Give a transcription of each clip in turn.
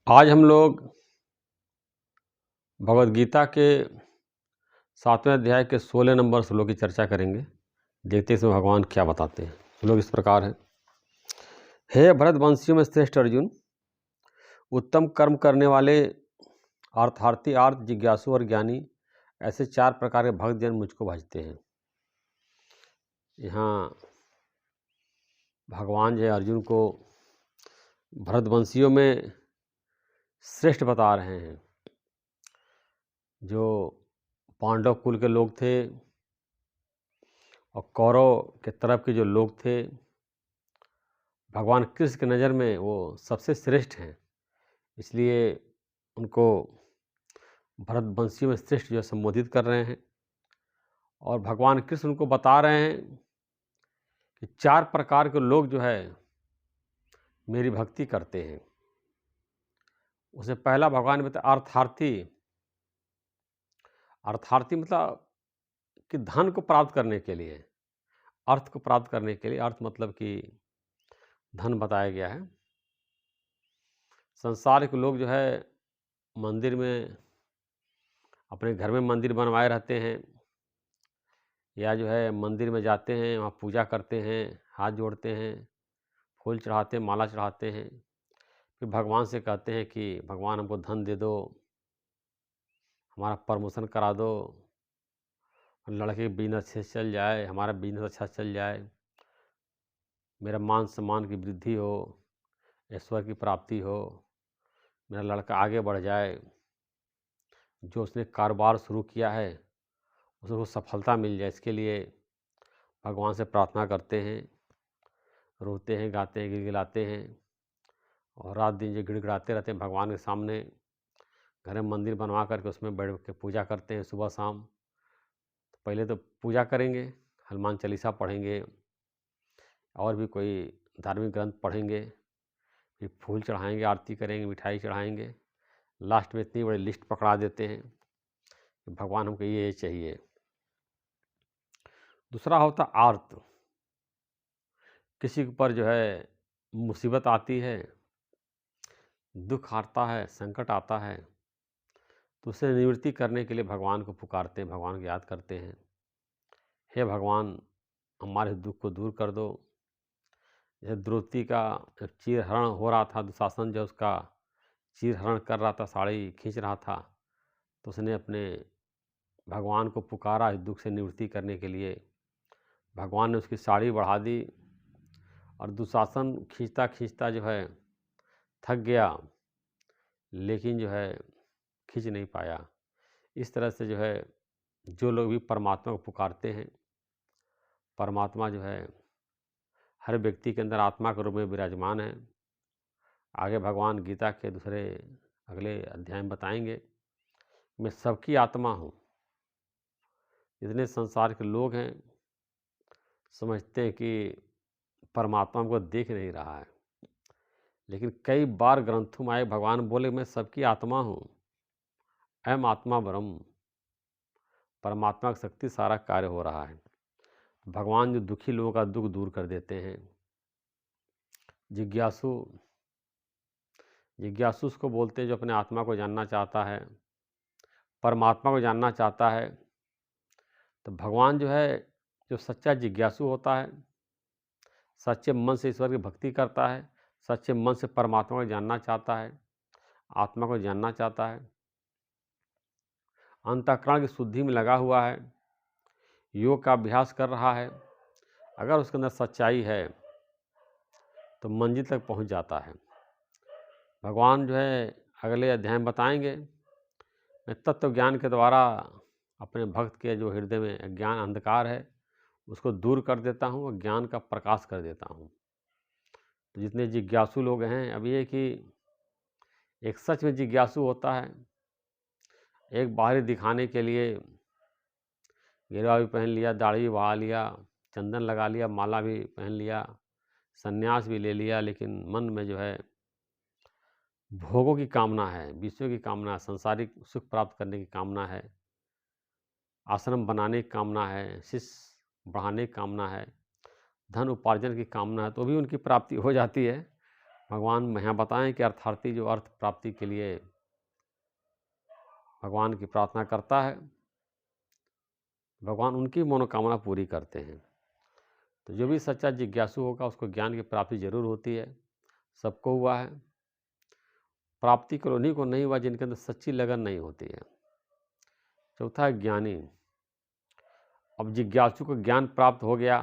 आज हम लोग भगवद गीता के 7वें अध्याय के 16 नंबर श्लोक की चर्चा करेंगे। देखते हैं इसमें भगवान क्या बताते हैं। श्लोक इस प्रकार है। हे भरतवंशियों में श्रेष्ठ अर्जुन, उत्तम कर्म करने वाले अर्थार्थी, आर्त, जिज्ञासु और ज्ञानी, ऐसे 4 प्रकार के भक्तजन मुझको भजते हैं। यहाँ भगवान जो है अर्जुन को भरतवंशियों में श्रेष्ठ बता रहे हैं। जो पांडव कुल के लोग थे और कौरव के तरफ के जो लोग थे, भगवान कृष्ण की नज़र में वो सबसे श्रेष्ठ हैं। इसलिए उनको भरतवंशियों में श्रेष्ठ जो संबोधित कर रहे हैं। और भगवान कृष्ण उनको बता रहे हैं कि 4 प्रकार के लोग जो है मेरी भक्ति करते हैं। उसमें पहला भगवान ने बताया अर्थार्थी। अर्थार्थी मतलब कि धन को प्राप्त करने के लिए, अर्थ को प्राप्त करने के लिए। अर्थ मतलब कि धन बताया गया है। संसार के लोग जो है मंदिर में, अपने घर में मंदिर बनवाए रहते हैं, या जो है मंदिर में जाते हैं, वहाँ पूजा करते हैं, हाथ जोड़ते हैं, फूल चढ़ाते हैं, माला चढ़ाते हैं। फिर भगवान से कहते हैं कि भगवान हमको धन दे दो, हमारा प्रमोशन करा दो, लड़के बिजनेस अच्छे से चल जाए, हमारा बिजनेस अच्छा चल जाए, मेरा मान सम्मान की वृद्धि हो, ईश्वर की प्राप्ति हो, मेरा लड़का आगे बढ़ जाए, जो उसने कारोबार शुरू किया है उसको सफलता मिल जाए। इसके लिए भगवान से प्रार्थना करते हैं, रोते हैं, गाते हैं, गिड़गिड़ाते हैं और रात दिन जो गिड़गिड़ाते रहते हैं भगवान के सामने। घर में मंदिर बनवा करके उसमें बैठ के पूजा करते हैं सुबह शाम। तो पहले तो पूजा करेंगे, हनुमान चालीसा पढ़ेंगे और भी कोई धार्मिक ग्रंथ पढ़ेंगे, फिर फूल चढ़ाएंगे, आरती करेंगे, मिठाई चढ़ाएंगे। लास्ट में इतनी बड़ी लिस्ट पकड़ा देते हैं कि भगवान हमको ये चाहिए। दूसरा होता आर्त। किसी के ऊपर जो है मुसीबत आती है, दुख आता है, संकट आता है, तो उसे निवृत्ति करने के लिए भगवान को पुकारते हैं, भगवान को याद करते हैं। हे भगवान, हमारे दुख को दूर कर दो। जैसे द्रौपदी का जब चीरहरण हो रहा था, दुशासन जो उसका चीरहरण कर रहा था, साड़ी खींच रहा था, तो उसने अपने भगवान को पुकारा इस दुख से निवृत्ति करने के लिए। भगवान ने उसकी साड़ी बढ़ा दी और दुशासन खींचता खींचता जो है थक गया, लेकिन जो है खींच नहीं पाया। इस तरह से जो है जो लोग भी परमात्मा को पुकारते हैं, परमात्मा जो है हर व्यक्ति के अंदर आत्मा के रूप में विराजमान है। आगे भगवान गीता के दूसरे अगले अध्याय में बताएंगे, मैं सबकी आत्मा हूँ। जितने संसार के लोग हैं समझते हैं कि परमात्मा को देख नहीं रहा है, लेकिन कई बार ग्रंथों में आए भगवान बोले मैं सबकी आत्मा हूँ, अहम आत्मा ब्रह्म। परमात्मा की शक्ति सारा कार्य हो रहा है। भगवान जो दुखी लोगों का दुख दूर कर देते हैं। जिज्ञासु, जिज्ञासु उसको बोलते हैं जो अपने आत्मा को जानना चाहता है, परमात्मा को जानना चाहता है। तो भगवान जो है, जो सच्चा जिज्ञासु होता है, सच्चे मन से ईश्वर की भक्ति करता है, सच्चे मन से परमात्मा को जानना चाहता है, आत्मा को जानना चाहता है, अंतःकरण की शुद्धि में लगा हुआ है, योग का अभ्यास कर रहा है, अगर उसके अंदर सच्चाई है तो मंजिल तक पहुंच जाता है। भगवान जो है अगले अध्याय में बताएंगे, मैं तत्व ज्ञान के द्वारा अपने भक्त के जो हृदय में अज्ञान अंधकार है उसको दूर कर देता हूँ और ज्ञान का प्रकाश कर देता हूँ। तो जितने जिज्ञासु लोग हैं, अब ये कि एक सच में जिज्ञासु होता है, एक बाहरी दिखाने के लिए गेरुआ भी पहन लिया, दाढ़ी भी बढ़ा लिया, चंदन लगा लिया, माला भी पहन लिया, संन्यास भी ले लिया, लेकिन मन में जो है भोगों की कामना है, विषयों की कामना, सांसारिक सुख प्राप्त करने की कामना है, आश्रम बनाने की कामना है, शिष्य बढ़ाने की कामना है, धन उपार्जन की कामना है, तो भी उनकी प्राप्ति हो जाती है। भगवान यहाँ बताएं कि अर्थार्थी जो अर्थ प्राप्ति के लिए भगवान की प्रार्थना करता है, भगवान उनकी मनोकामना पूरी करते हैं। तो जो भी सच्चा जिज्ञासु होगा उसको ज्ञान की प्राप्ति जरूर होती है, सबको हुआ है। प्राप्ति केवल उन्हीं को नहीं हुआ जिनके अंदर सच्ची लगन नहीं होती है। चौथा है ज्ञानी। अब जिज्ञासु को ज्ञान प्राप्त हो गया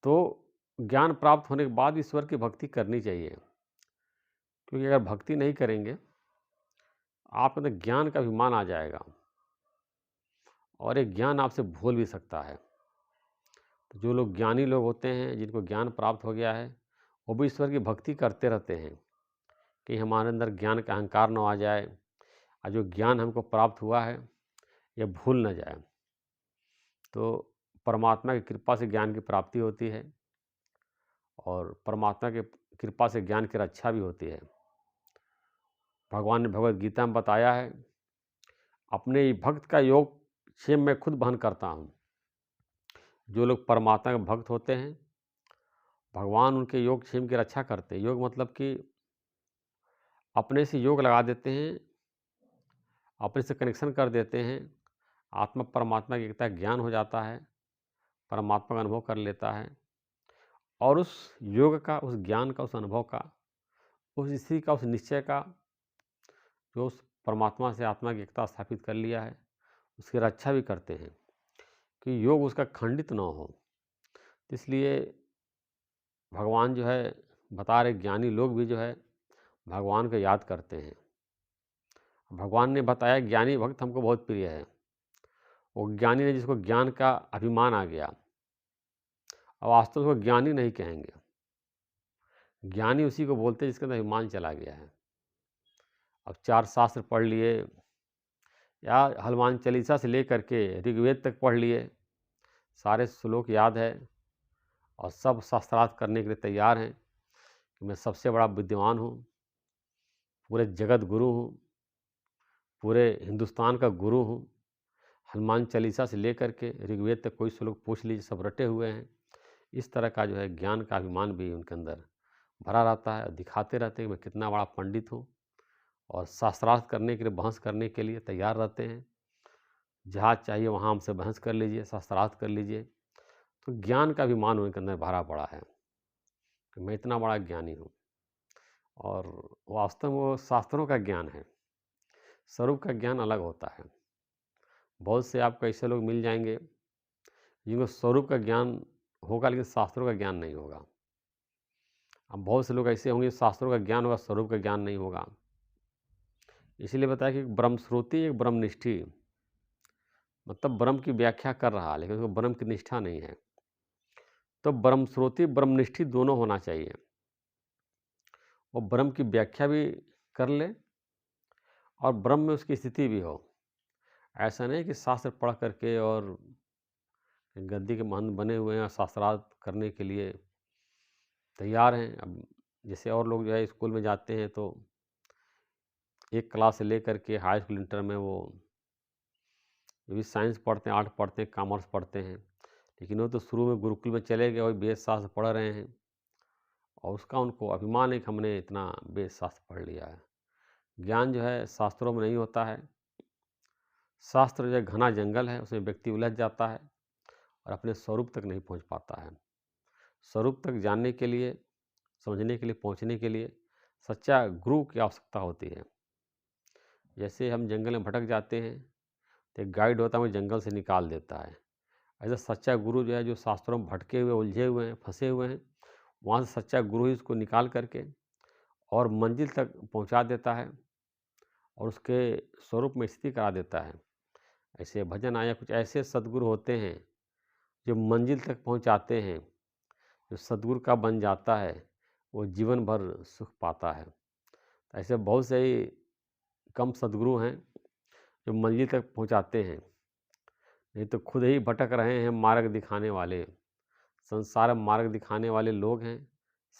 तो ज्ञान प्राप्त होने के बाद ईश्वर की भक्ति करनी चाहिए, क्योंकि अगर भक्ति नहीं करेंगे आपके अंदर ज्ञान का अभिमान आ जाएगा और एक ज्ञान आपसे भूल भी सकता है। तो जो लोग ज्ञानी लोग होते हैं, जिनको ज्ञान प्राप्त हो गया है, वो भी ईश्वर की भक्ति करते रहते हैं कि हमारे अंदर ज्ञान का अहंकार न आ जाए और जो ज्ञान हमको प्राप्त हुआ है ये भूल न जाए। तो परमात्मा की कृपा से ज्ञान की प्राप्ति होती है और परमात्मा की कृपा से ज्ञान की रक्षा भी होती है। भगवान ने भगवद गीता में बताया है, अपने भक्त का योग क्षेम मैं खुद वहन करता हूँ। जो लोग परमात्मा के भक्त होते हैं, भगवान उनके योग क्षेम की रक्षा करते हैं। योग मतलब कि अपने से योग लगा देते हैं, अपने से कनेक्शन कर देते हैं, आत्मा परमात्मा की एकता ज्ञान हो जाता है, परमात्मा का अनुभव कर लेता है और उस योग का, उस ज्ञान का, उस अनुभव का, उस स्थिति का, उस निश्चय का, जो उस परमात्मा से आत्मा की एकता स्थापित कर लिया है, उसकी रक्षा भी करते हैं कि योग उसका खंडित न हो। इसलिए भगवान जो है बता रहे, ज्ञानी लोग भी जो है भगवान को याद करते हैं। भगवान ने बताया ज्ञानी भक्त हमको बहुत प्रिय है। वो ज्ञानी ने जिसको ज्ञान का अभिमान आ गया, अब वास्तव में उसको ज्ञानी नहीं कहेंगे, ज्ञानी उसी को बोलते हैं जिसके अंदर अभिमान चला गया है। अब 4 शास्त्र पढ़ लिए या हनुमान चालीसा से लेकर के ऋग्वेद तक पढ़ लिए, सारे श्लोक याद है और सब शास्त्रार्थ करने के लिए तैयार हैं कि मैं सबसे बड़ा विद्वान हूँ, पूरे जगत गुरु हूँ, पूरे हिंदुस्तान का गुरु हूँ। हनुमान चालीसा से लेकर के ऋग्वेद तक कोई श्लोक पूछ लीजिए, सब रटे हुए हैं। इस तरह का जो है ज्ञान का अभिमान भी उनके अंदर भरा रहता है, दिखाते रहते हैं कि मैं कितना बड़ा पंडित हूँ और शास्त्रार्थ करने के लिए, बहस करने के लिए तैयार रहते हैं। जहाँ चाहिए वहाँ हमसे बहस कर लीजिए, शास्त्रार्थ कर लीजिए। तो ज्ञान का अभिमान उनके अंदर भरा पड़ा है कि मैं इतना बड़ा ज्ञानी हूँ। और वास्तव में वो शास्त्रों का ज्ञान है, स्वरूप का ज्ञान अलग होता है। बहुत से आपको ऐसे लोग मिल जाएंगे जिनको स्वरूप का ज्ञान होगा लेकिन शास्त्रों का ज्ञान नहीं होगा। अब बहुत से लोग ऐसे होंगे शास्त्रों का ज्ञान होगा, स्वरूप का ज्ञान नहीं होगा। इसीलिए बताया कि ब्रह्मश्रोती एक ब्रह्मनिष्ठी, मतलब ब्रह्म की व्याख्या कर रहा है लेकिन उसको ब्रह्म की निष्ठा नहीं है। तो ब्रह्मश्रोती ब्रह्मनिष्ठी दोनों होना चाहिए। वो ब्रह्म की व्याख्या भी कर ले और ब्रह्म में उसकी स्थिति भी हो। ऐसा नहीं कि शास्त्र पढ़ करके और गद्दी के महंत बने हुए हैं और शास्त्रार्थ करने के लिए तैयार हैं। अब जैसे और लोग जो है स्कूल में जाते हैं तो एक क्लास से लेकर के हाई स्कूल इंटर में वो भी साइंस पढ़ते हैं, आर्ट पढ़ते हैं, कॉमर्स पढ़ते हैं, लेकिन वो तो शुरू में गुरुकुल में चले गए, वही वेद शास्त्र पढ़ रहे हैं और उसका उनको अभिमान है कि हमने इतना वेद शास्त्र पढ़ लिया है। ज्ञान जो है शास्त्रों में नहीं होता है। शास्त्र जो है घना जंगल है, उसमें व्यक्ति उलझ जाता है और अपने स्वरूप तक नहीं पहुंच पाता है। स्वरूप तक जानने के लिए, समझने के लिए, पहुंचने के लिए सच्चा गुरु की आवश्यकता होती है। जैसे हम जंगल में भटक जाते हैं तो एक गाइड होता है, वो जंगल से निकाल देता है। ऐसा सच्चा गुरु जो है, जो शास्त्रों में भटके हुए, उलझे हुए हैं, फंसे हुए हैं, वहाँ से सच्चा गुरु ही उसको निकाल करके और मंजिल तक पहुँचा देता है और उसके स्वरूप में स्थिति करा देता है। ऐसे भजन आया, कुछ ऐसे सद्गुरु होते हैं जो मंजिल तक पहुँचाते हैं। जो सद्गुरु का बन जाता है वो जीवन भर सुख पाता है। ऐसे बहुत से ही कम सद्गुरु हैं जो मंजिल तक पहुँचाते हैं, नहीं तो खुद ही भटक रहे हैं। मार्ग दिखाने वाले, संसार में मार्ग दिखाने वाले लोग हैं,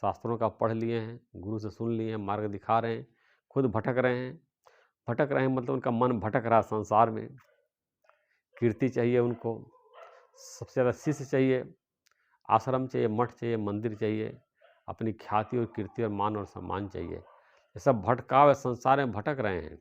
शास्त्रों का पढ़ लिए हैं, गुरु से सुन लिए हैं, मार्ग दिखा रहे हैं, खुद भटक रहे हैं। भटक रहे हैं मतलब उनका मन भटक रहा संसार में। कीर्ति चाहिए उनको, सबसे ज़्यादा शिष्य चाहिए, आश्रम चाहिए, मठ चाहिए, मंदिर चाहिए, अपनी ख्याति और कीर्ति और मान और सम्मान चाहिए। ये सब भटकाव है, संसार में भटक रहे हैं।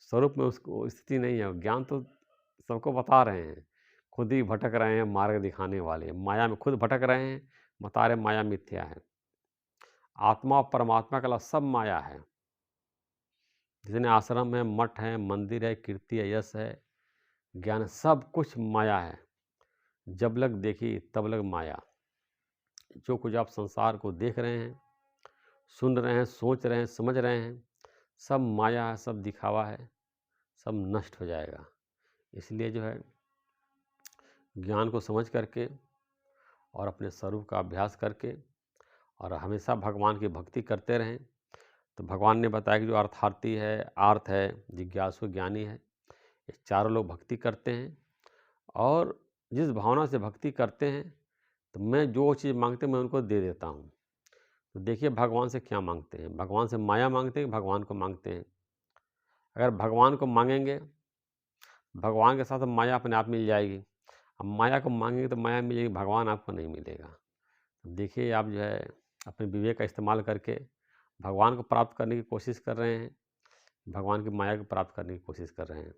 स्वरूप में उसको स्थिति नहीं है। ज्ञान तो सबको बता रहे हैं, खुद ही भटक रहे हैं मार्ग दिखाने वाले। माया में खुद भटक रहे हैं, बता रहे माया मिथ्या है। आत्मा और परमात्मा के अलावा सब माया है। जितने आश्रम है, मठ है, मंदिर है, कीर्ति है, यश है, ज्ञान, सब कुछ माया है। जब लग देखी तब लग माया। जो कुछ आप संसार को देख रहे हैं, सुन रहे हैं, सोच रहे हैं, समझ रहे हैं, सब माया है, सब दिखावा है, सब नष्ट हो जाएगा। इसलिए जो है ज्ञान को समझ करके और अपने स्वरूप का अभ्यास करके और हमेशा भगवान की भक्ति करते रहें। तो भगवान ने बताया कि जो अर्थार्थी है, आर्त है, जिज्ञासु, ज्ञानी है, ये चारों लोग भक्ति करते हैं। और जिस भावना से भक्ति करते हैं तो मैं जो चीज़ मांगते हैं मैं उनको दे देता हूँ। तो देखिए भगवान से क्या मांगते हैं? भगवान से माया मांगते हैं, भगवान को मांगते हैं? अगर भगवान को मांगेंगे, भगवान के साथ माया अपने आप मिल जाएगी। अब माया को मांगेंगे तो माया मिलेगी, भगवान आपको नहीं मिलेगा। तो देखिए आप जो है अपने विवेक का इस्तेमाल करके भगवान को प्राप्त करने की कोशिश कर रहे हैं, भगवान की माया को प्राप्त करने की कोशिश कर रहे हैं।